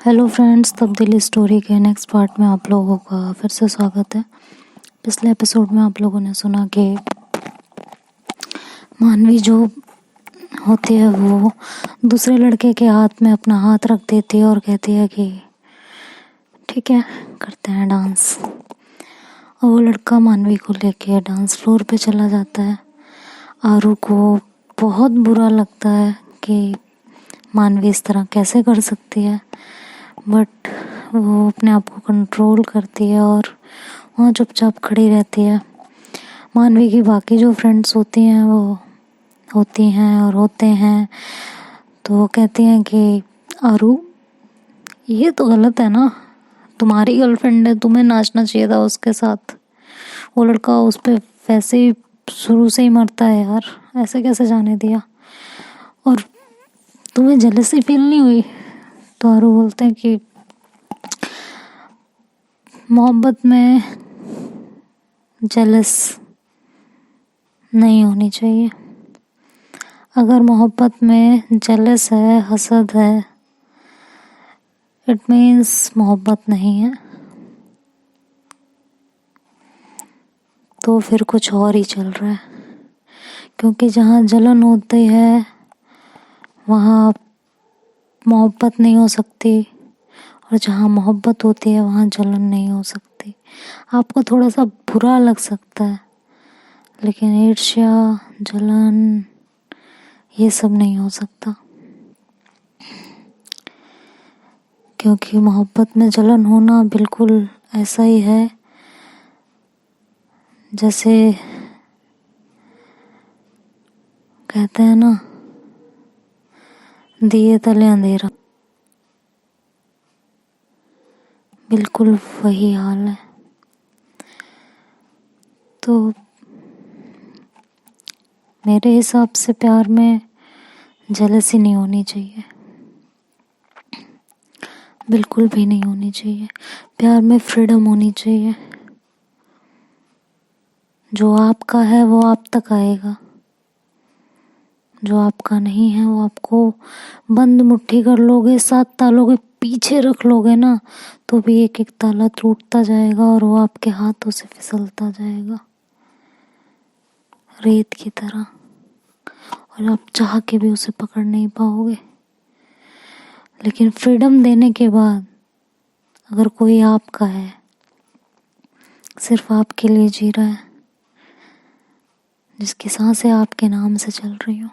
Hello friends, तब्दीली story के next part में आप लोगों का फिर से स्वागत है। पिछले एपिसोड में आप लोगों ने सुना कि मानवी जो होती है वो दूसरे लड़के के हाथ में अपना हाथ रख देती है और कहती है कि ठीक है, करते हैं डांस। और वो लड़का मानवी को लेके डांस फ्लोर पे चला जाता है। आरू को बहुत बुरा लगता है कि मानवी इस तरह कैसे कर सकती है, बट वो अपने आप को कंट्रोल करती है और वहाँ चुपचाप खड़ी रहती है। मानवी की बाकी जो फ्रेंड्स होती हैं वो होती हैं और होते हैं, तो वो कहती हैं कि आरू, ये तो गलत है ना, तुम्हारी गर्लफ्रेंड है, तुम्हें नाचना चाहिए था उसके साथ। वो लड़का उस पर वैसे ही शुरू से ही मरता है यार, ऐसे कैसे जाने दिया। और तुम्हें जेलसी फील नहीं हुई? तो आरू बोलते हैं कि मोहब्बत में जेलस नहीं होनी चाहिए। अगर मोहब्बत में जेलस है, हसद है, इट मीन्स मोहब्बत नहीं है। तो फिर कुछ और ही चल रहा है, क्योंकि जहाँ जलन होती है वहाँ मोहब्बत नहीं हो सकती, और जहाँ मोहब्बत होती है वहाँ जलन नहीं हो सकती। आपको थोड़ा सा बुरा लग सकता है, लेकिन ईर्ष्या, जलन, ये सब नहीं हो सकता। क्योंकि मोहब्बत में जलन होना बिल्कुल ऐसा ही है जैसे कहते हैं ना, दिए तले अंधेरा। बिल्कुल वही हाल है। तो मेरे हिसाब से प्यार में जेलसी नहीं होनी चाहिए, बिल्कुल भी नहीं होनी चाहिए। प्यार में फ्रीडम होनी चाहिए। जो आपका है वो आप तक आएगा, जो आपका नहीं है वो आपको बंद मुट्ठी कर लोगे, 7 तालों के पीछे रख लोगे ना, तो भी एक एक ताला टूटता जाएगा और वो आपके हाथों से फिसलता जाएगा रेत की तरह, और आप चाह के भी उसे पकड़ नहीं पाओगे। लेकिन फ्रीडम देने के बाद अगर कोई आपका है, सिर्फ आपके लिए जी रहा है, जिसकी सांसें आपके नाम से चल रही हो,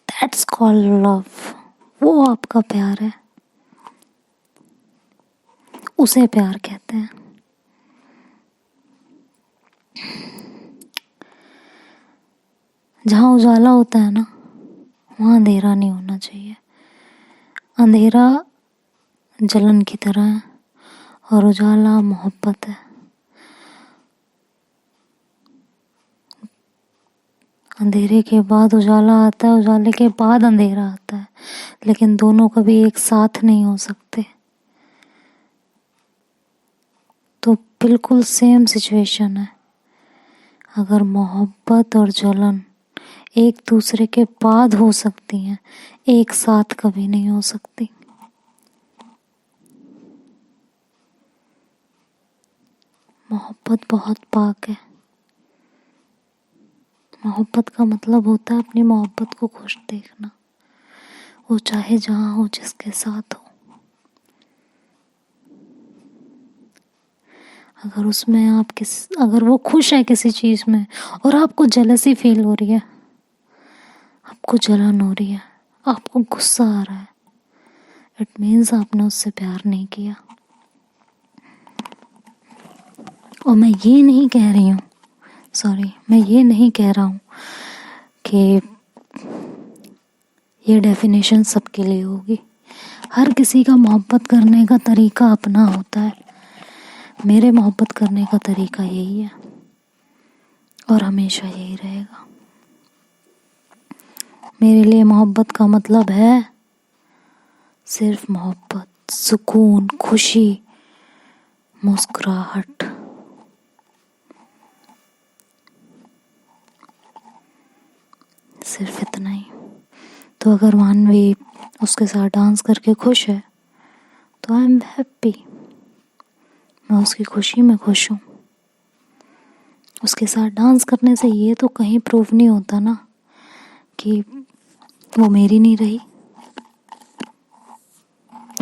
दैट्स कॉल्ड लव। वो आपका प्यार है, उसे प्यार कहते हैं। जहाँ उजाला होता है ना, वहाँ अंधेरा नहीं होना चाहिए। अंधेरा जलन की तरह है और उजाला मोहब्बत है। अंधेरे के बाद उजाला आता है, उजाले के बाद अंधेरा आता है, लेकिन दोनों कभी एक साथ नहीं हो सकते। तो बिल्कुल सेम सिचुएशन है। अगर मोहब्बत और जलन एक दूसरे के बाद हो सकती हैं, एक साथ कभी नहीं हो सकती। मोहब्बत बहुत पाक है। मोहब्बत का मतलब होता है अपनी मोहब्बत को खुश देखना, वो चाहे जहाँ हो, जिसके साथ हो। अगर उसमें अगर वो खुश है किसी चीज़ में और आपको जेलसी फील हो रही है, आपको जलन हो रही है, आपको गुस्सा आ रहा है, इट मीन्स आपने उससे प्यार नहीं किया। और मैं ये नहीं कह रहा हूँ कि ये डेफिनेशन सबके लिए होगी। हर किसी का मोहब्बत करने का तरीका अपना होता है। मेरे मोहब्बत करने का तरीका यही है और हमेशा यही रहेगा। मेरे लिए मोहब्बत का मतलब है सिर्फ मोहब्बत, सुकून, खुशी, मुस्कुराहट। सिर्फ इतना ही। तो अगर मानवी उसके साथ डांस करके खुश है, तो आई एम हैप्पी, मैं उसकी खुशी में खुश हूँ। उसके साथ डांस करने से ये तो कहीं प्रूव नहीं होता ना कि वो मेरी नहीं रही।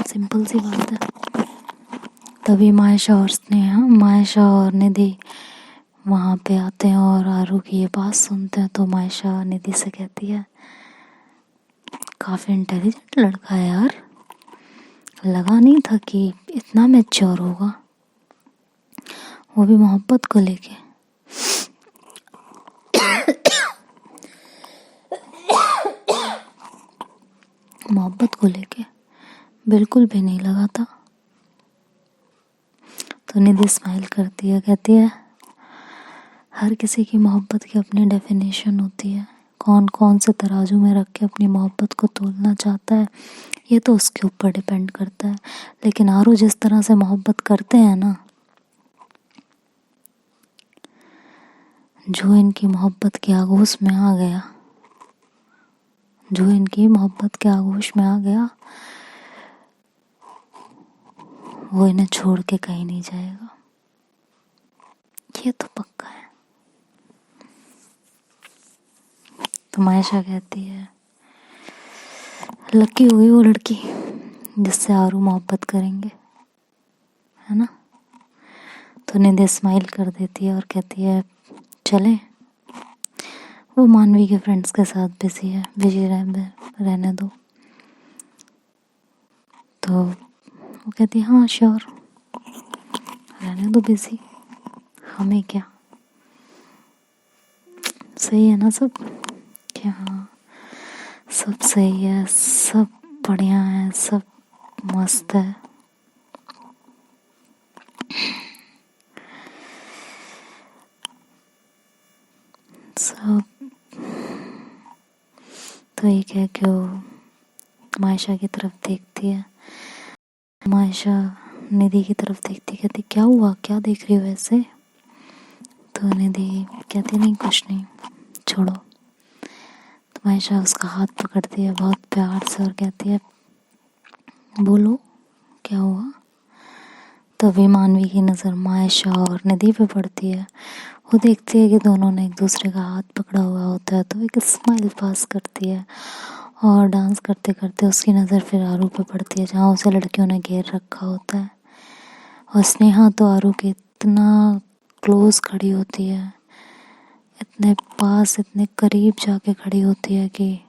सिंपल सी बात है। तभी मायशा और निधि वहाँ पे आते हैं और आरू की ये बात सुनते हैं। तो मायशा निधि से कहती है, काफ़ी इंटेलिजेंट लड़का है यार, लगा नहीं था कि इतना मैच्योर होगा, वो भी मोहब्बत को लेके। मोहब्बत को लेके बिल्कुल भी नहीं लगा था। तो निधि स्माइल करती है, कहती है, हर किसी की मोहब्बत की अपनी डेफिनेशन होती है। कौन कौन से तराजू में रख के अपनी मोहब्बत को तोलना चाहता है ये तो उसके ऊपर डिपेंड करता है। लेकिन आरू जिस तरह से मोहब्बत करते हैं ना, जो इनकी मोहब्बत के आगोश में आ गया, वो इन्हें छोड़ के कहीं नहीं जाएगा, ये तो पक्का है। तो मायशा कहती है, लकी हुई वो लड़की जिससे आरू मोहब्बत करेंगे, है ना। तो निधि स्माइल कर देती है और कहती है, चले, वो मानवी के फ्रेंड्स के साथ बिजी रहने दो। तो वो कहती है, हाँ श्योर, रहने दो बिजी, हमें क्या, सही है ना सब, क्या हाँ सब सही है, सब बढ़िया है, सब मस्त है। सब तो ये कह के वो मायशा की तरफ देखती है। मायशा निधि की तरफ देखती, कहती, क्या हुआ, क्या देख रही हो ऐसे। तो निधि कहती, नहीं कुछ नहीं, छोड़ो। तो मायशा उसका हाथ पकड़ती है बहुत प्यार से और कहती है, बोलो क्या हुआ। तभी मानवी की नज़र मायशा और निधि पे पड़ती है। वो देखती है कि दोनों ने एक दूसरे का हाथ पकड़ा हुआ होता है, तो एक स्माइल पास करती है और डांस करते करते उसकी नज़र फिर आरू पे पड़ती है जहाँ उसे लड़कियों ने घेर रखा होता है। और स्नेहा तो आरू के इतना क्लोज खड़ी होती है, इतने पास, इतने करीब जाके खड़ी होती है कि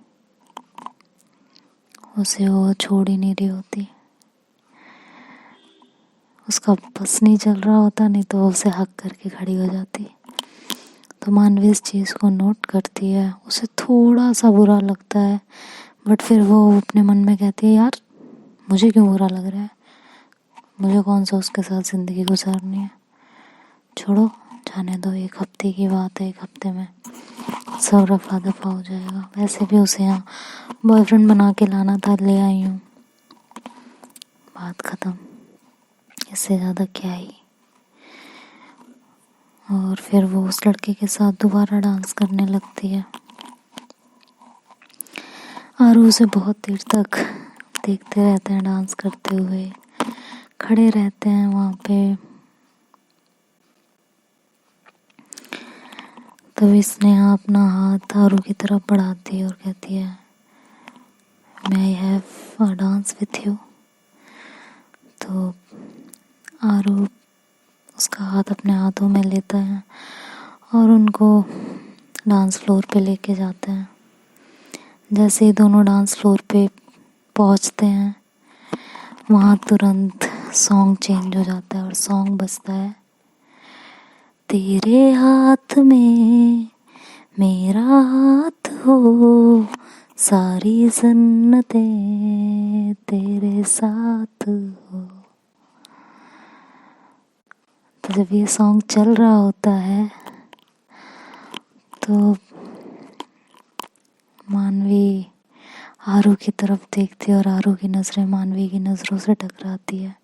उसे वो छोड़ ही नहीं रही होती। उसका बस नहीं चल रहा होता, नहीं तो उसे हक करके खड़ी हो जाती। तो मानवी इस चीज़ को नोट करती है, उसे थोड़ा सा बुरा लगता है, बट फिर वो अपने मन में कहती है, यार मुझे क्यों बुरा लग रहा है, मुझे कौन सा उसके साथ ज़िंदगी गुजारनी है, छोड़ो, जाने दो, एक हफ्ते की बात है, एक हफ्ते में सब रफा दफा हो जाएगा। वैसे भी उसे यहाँ बॉयफ्रेंड बना के लाना था, ले आई हूँ, बात ख़त्म, इससे ज़्यादा क्या ही। और फिर वो उस लड़के के साथ दोबारा डांस करने लगती है। आरू उसे बहुत देर तक देखते रहते हैं, डांस करते हुए खड़े रहते हैं वहाँ पे। तभी स्नेहा अपना हाथ आरू की तरफ बढ़ाती है और कहती है, may I have a dance with you. तो आरू उसका हाथ अपने हाथों में लेता है और उनको डांस फ्लोर पे लेके जाते हैं। जैसे ही दोनों डांस फ्लोर पे पहुंचते हैं, वहाँ तुरंत सॉन्ग चेंज हो जाता है और सॉन्ग बजता है, तेरे हाथ में मेरा हाथ हो, सारी जन्नतें तेरे साथ हो। तो जब ये सॉन्ग चल रहा होता है तो मानवी आरू की तरफ देखती है और आरू की नज़रें मानवी की नज़रों से टकराती है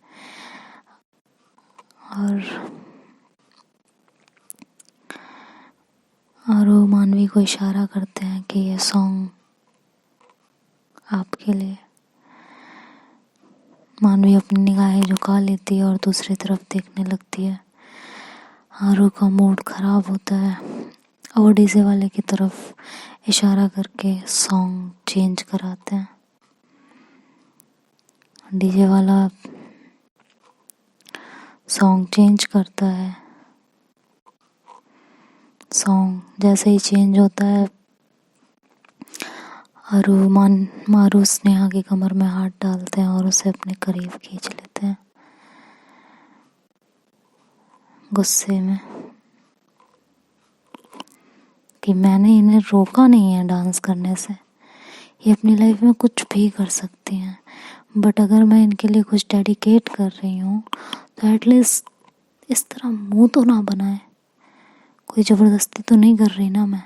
और आरू मानवी को इशारा करते हैं कि ये सॉन्ग आपके लिए। मानवी अपनी निगाहें झुका लेती है और दूसरी तरफ देखने लगती है। आरू का मूड खराब होता है और वो डीजे वाले की तरफ इशारा करके सॉन्ग चेंज कराते हैं। डीजे वाला सॉन्ग चेंज करता है। सॉन्ग जैसे ही चेंज होता है, मारू स्नेहा की कमर में हाथ डालते हैं और उसे अपने करीब खींच लेते हैं गुस्से में कि मैंने इन्हें रोका नहीं है डांस करने से। ये अपनी लाइफ में कुछ भी कर सकती हैं, बट अगर मैं इनके लिए कुछ डेडिकेट कर रही हूँ तो एटलीस्ट इस तरह मुंह तो ना बनाए। कोई ज़बरदस्ती तो नहीं कर रही ना मैं।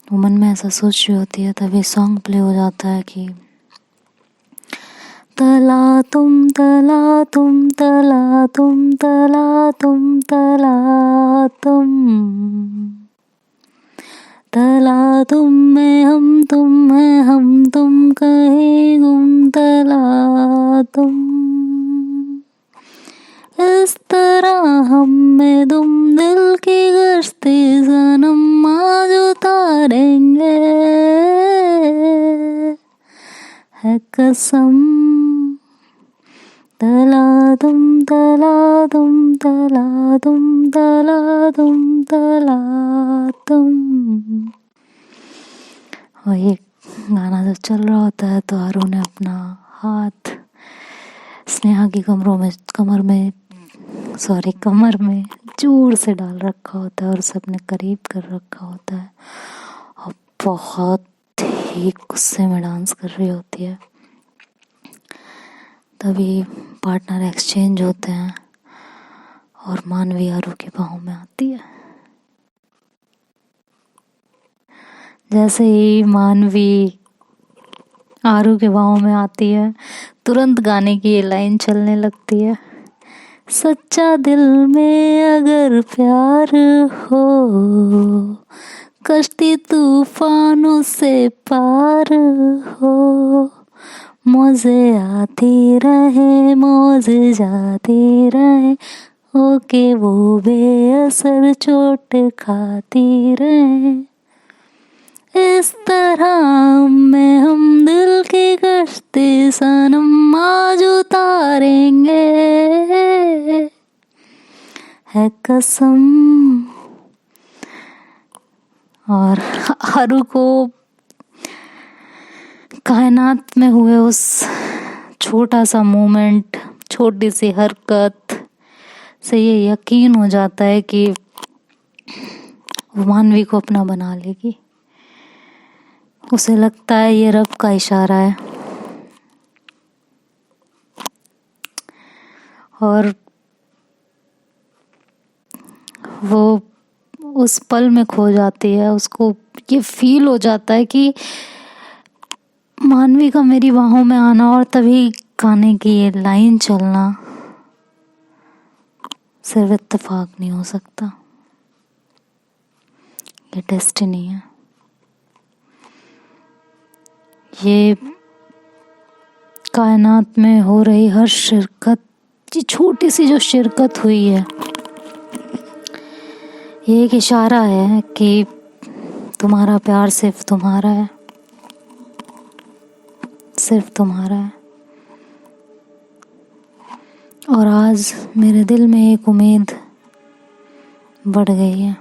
वो मन में ऐसा सोच रही होती है, तभी सॉन्ग प्ले हो जाता है कि तला तुम तला तुम तला तुम तला तुम तला तुम तला तुम में हम तुम कहीं गुम तला तुम। इस तरह हम में तुम दिल की गश्ती सनम आज उतारेंगे है कसम। तला तुम तला तुम तला तुम तला तुम तला तुम। और ये गाना जब चल रहा होता है तो आरू ने अपना हाथ स्नेहा की कमर में जोर से डाल रखा होता है और उसे अपने करीब कर रखा होता है और बहुत ही गुस्से में डांस कर रही होती है। तभी पार्टनर एक्सचेंज होते हैं और मानवी आरू की बाहों में आती है। जैसे ही मानवी आरू के बाहों में आती है, तुरंत गाने की ये लाइन चलने लगती है। सच्चा दिल में अगर प्यार हो, कश्ती तूफानों से पार हो, मौजे आती रहे मौजे जाती रहे, होके वो बेअसर चोट खाती रहे। इस तरह में हम दिल की कश्ती सनम आज उतारेंगे है कसम। और आरू को कायनात में हुए उस छोटा सा मोमेंट, छोटी सी हरकत से ये यकीन हो जाता है कि वो मानवी को अपना बना लेगी। उसे लगता है ये रब का इशारा है और वो उस पल में खो जाती है। उसको ये फील हो जाता है कि मानवी का मेरी बाहों में आना और तभी गाने की ये लाइन चलना सिर्फ इत्तेफाक नहीं हो सकता, ये डेस्टिनी है। ये कायनात में हो रही हर शिरकत, ये छोटी सी जो शिरकत हुई है, ये एक इशारा है कि तुम्हारा प्यार सिर्फ तुम्हारा है, सिर्फ तुम्हारा है। और आज मेरे दिल में एक उम्मीद बढ़ गई है।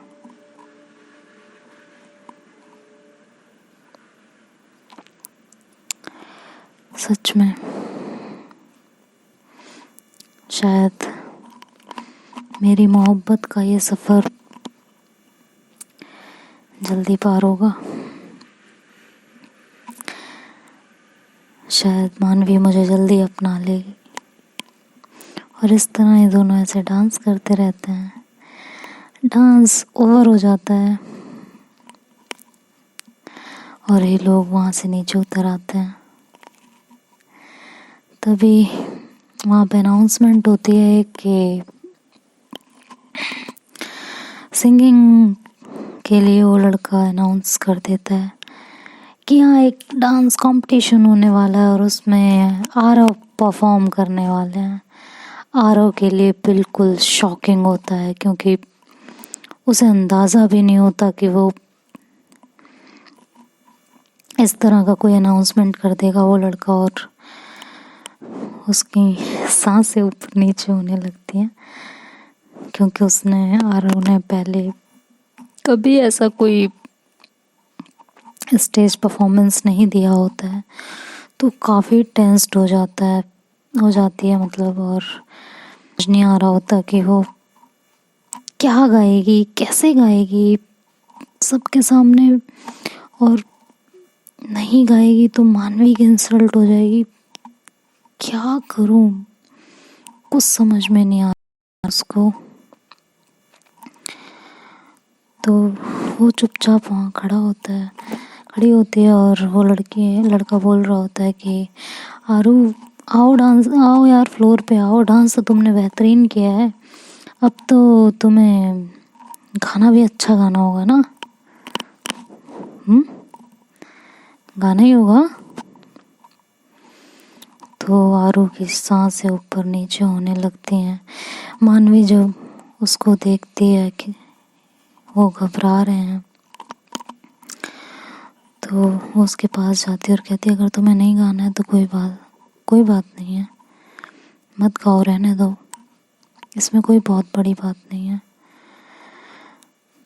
सच में शायद मेरी मोहब्बत का ये सफ़र जल्दी पार होगा। शायद मानवी मुझे जल्दी अपना लेगी और इस तरह ये दोनों ऐसे डांस करते रहते हैं। डांस ओवर हो जाता है और ये लोग वहाँ से नीचे उतर आते हैं। तभी वहाँ पे अनाउंसमेंट होती है कि सिंगिंग के लिए वो लड़का अनाउंस कर देता है कि यहाँ एक डांस कंपटीशन होने वाला है और उसमें आरव परफॉर्म करने वाले हैं। आरव के लिए बिल्कुल शॉकिंग होता है क्योंकि उसे अंदाज़ा भी नहीं होता कि वो इस तरह का कोई अनाउंसमेंट कर देगा वो लड़का, और उसकी सांसें ऊपर नीचे होने लगती हैं क्योंकि उसने आरव ने पहले कभी ऐसा कोई स्टेज परफॉर्मेंस नहीं दिया होता है, तो काफ़ी टेंस्ड हो जाती है मतलब, और समझ नहीं आ रहा होता कि वो क्या गाएगी, कैसे गाएगी सबके सामने, और नहीं गाएगी तो मानवी की इंसल्ट हो जाएगी। क्या करूं, कुछ समझ में नहीं आ रहा उसको। तो वो चुपचाप वहाँ खड़ी होती है और वो लड़का बोल रहा होता है कि आरू आओ यार, फ्लोर पे आओ, डांस तो तुमने बेहतरीन किया है, अब तो तुम्हें गाना भी अच्छा गाना होगा ना। गाना ही होगा। तो आरू की सांसें ऊपर नीचे होने लगती हैं। मानवी जब उसको देखती है कि वो घबरा रहे हैं तो वो उसके पास जाती है और कहती है अगर तुम्हें नहीं गाना है तो कोई बात नहीं है, मत गाओ, रहने दो, इसमें कोई बहुत बड़ी बात नहीं है।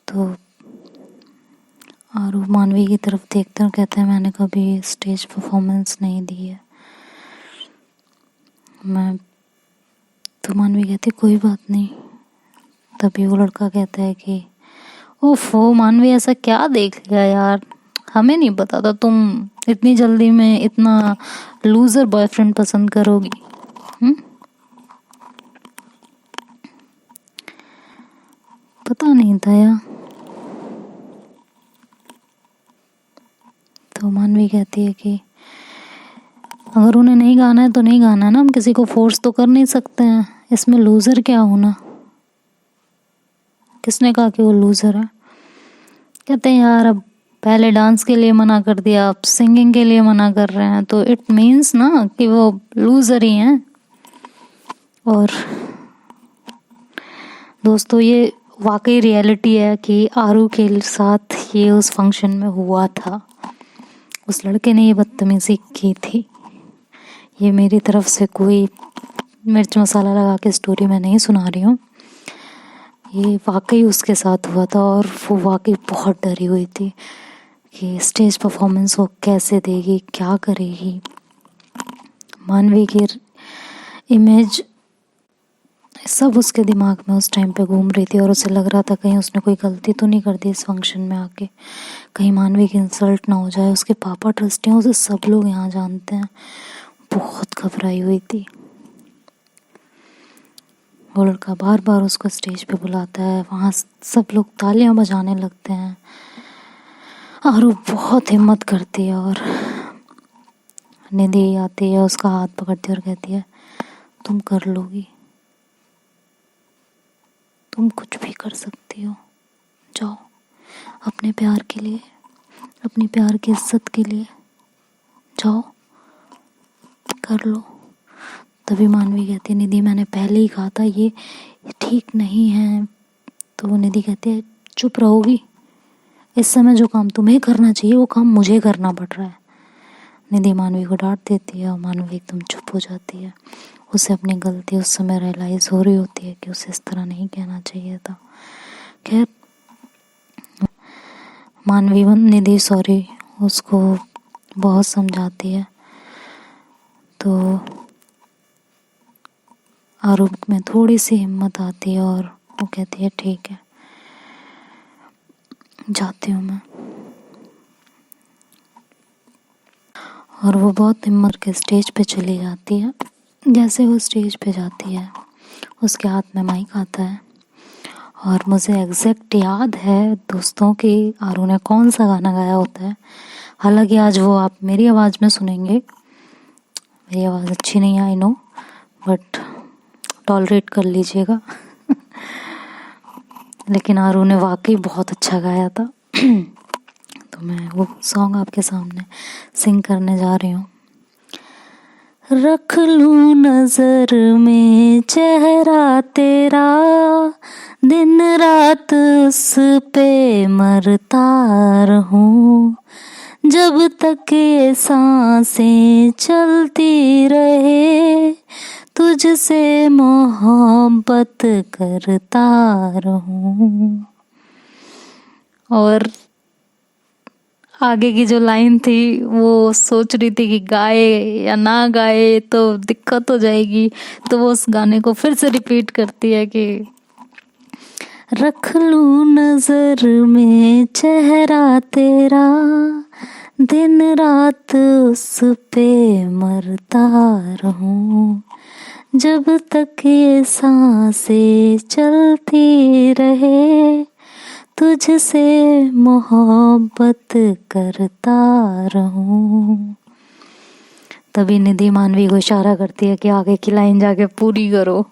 तो आरू मानवी की तरफ देखते और कहते हैं मैंने कभी स्टेज परफॉर्मेंस नहीं दी है। तो मानवी कहती कोई बात नहीं। तभी वो लड़का कहता है कि ओफो मानवी, ऐसा क्या देख लिया यार, हमें नहीं पता था तुम इतनी जल्दी में इतना लूजर बॉयफ्रेंड पसंद करोगी। पता नहीं था यार। तो मानवी कहती है कि अगर उन्हें नहीं गाना है तो नहीं गाना है ना, हम किसी को फोर्स तो कर नहीं सकते हैं, इसमें लूजर क्या होना, किसने कहा कि वो लूजर है। कहते हैं यार अब पहले डांस के लिए मना कर दिया, अब सिंगिंग के लिए मना कर रहे हैं, तो इट मीन्स ना कि वो लूजर ही हैं। और दोस्तों ये वाकई रियलिटी है कि आरू के साथ ये उस फंक्शन में हुआ था, उस लड़के ने ये बदतमीजी की थी। ये मेरी तरफ से कोई मिर्च मसाला लगा के स्टोरी मैं नहीं सुना रही हूँ, ये वाकई उसके साथ हुआ था और वो वाकई बहुत डरी हुई थी कि स्टेज परफॉर्मेंस वो कैसे देगी, क्या करेगी। मानवी की इमेज सब उसके दिमाग में उस टाइम पे घूम रही थी और उसे लग रहा था कहीं उसने कोई गलती तो नहीं कर दी इस फंक्शन में आके, कहीं मानवी की इंसल्ट ना हो जाए। उसके पापा ट्रस्टी हैं, उसे सब लोग यहाँ जानते हैं। बहुत घबराई हुई थी। वो लड़का बार बार उसको स्टेज पे बुलाता है, वहाँ सब लोग तालियां बजाने लगते हैं और वो बहुत हिम्मत करती है और निधि आती है, उसका हाथ पकड़ती है और कहती है तुम कर लोगी, तुम कुछ भी कर सकती हो, जाओ अपने प्यार के लिए, अपनी प्यार की इज्जत के लिए जाओ, कर लो। तभी मानवी कहती है निधि मैंने पहले ही कहा था ये ठीक नहीं है। तो निधि कहती है चुप रहोगी, इस समय जो काम तुम्हें करना चाहिए वो काम मुझे करना पड़ रहा है। निधि मानवी को डांट देती है और मानवी एकदम चुप हो जाती है। उसे अपनी गलती उस समय रियलाइज हो रही होती है कि उसे इस तरह नहीं कहना चाहिए था। खैर मानवी निधि उसको बहुत समझाती है, तो आरूप में थोड़ी सी हिम्मत आती है और वो कहती है ठीक है जाती हूँ मैं। और वो बहुत हिम्मत के स्टेज पे चली जाती है। जैसे वो स्टेज पे जाती है उसके हाथ में माइक आता है और मुझे एग्जैक्ट याद है दोस्तों कि आरू ने कौन सा गाना गाया होता है। हालांकि आज वो आप मेरी आवाज़ में सुनेंगे, मेरी आवाज़ अच्छी नहीं है आई नो, बट टॉलरेट कर लीजिएगा लेकिन आरू ने वाकई बहुत अच्छा गाया था तो तो मैं वो सॉन्ग आपके सामने सिंग करने जा रही हूँ। रख लूं नजर में चेहरा तेरा, दिन रात उस पे मरता रहूं, जब तक ये सांसें चलती रहे, तुझसे मोहब्बत करता रहूं। और आगे की जो लाइन थी वो सोच रही थी कि गाए या ना गाए तो दिक्कत हो जाएगी, तो वो उस गाने को फिर से रिपीट करती है कि रख लूं नजर में चेहरा तेरा, दिन रात उस पे मरता रहूं, जब तक ये सांसें चलती रहे, तुझसे मोहब्बत करता रहूं। तभी निधि मानवी को इशारा करती है कि आगे की लाइन जाके पूरी करो।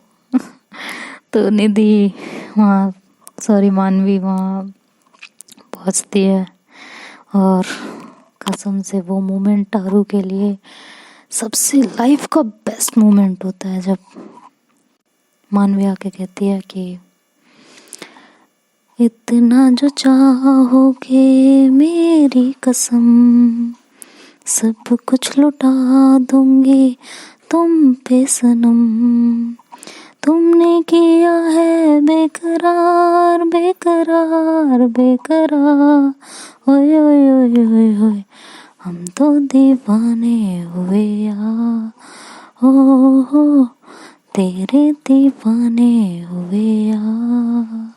तो निधि मानवी वहाँ पहुँचती है और कसम से वो मोमेंट टारू के लिए सबसे लाइफ का बेस्ट मोमेंट होता है, जब मानवी आके कहती है कि इतना जो चाहोगे मेरी कसम, सब कुछ लुटा दूंगी तुम पे सनम, तुमने किया है बेकरार बेकरार बेकरार, ओए ओए ओए ओए ओए, हम तो दीवाने हुए यार, हो तेरे दीवाने हुए यार,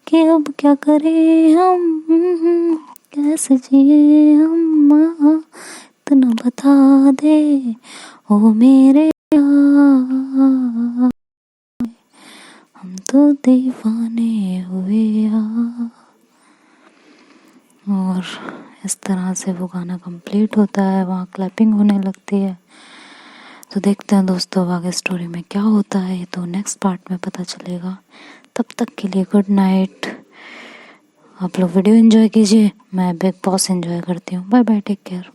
कि अब क्या करें हम, कैसे जिए हम, इतना बता दे ओ मेरे यार, हम तो दीवाने हुए यार। और इस तरह से वो गाना कंप्लीट होता है, वहाँ क्लैपिंग होने लगती है। तो देखते हैं दोस्तों आगे स्टोरी में क्या होता है, ये तो नेक्स्ट पार्ट में पता चलेगा। तब तक के लिए गुड नाइट। आप लोग वीडियो एंजॉय कीजिए, मैं बिग बॉस एंजॉय करती हूँ। Bye bye, take care.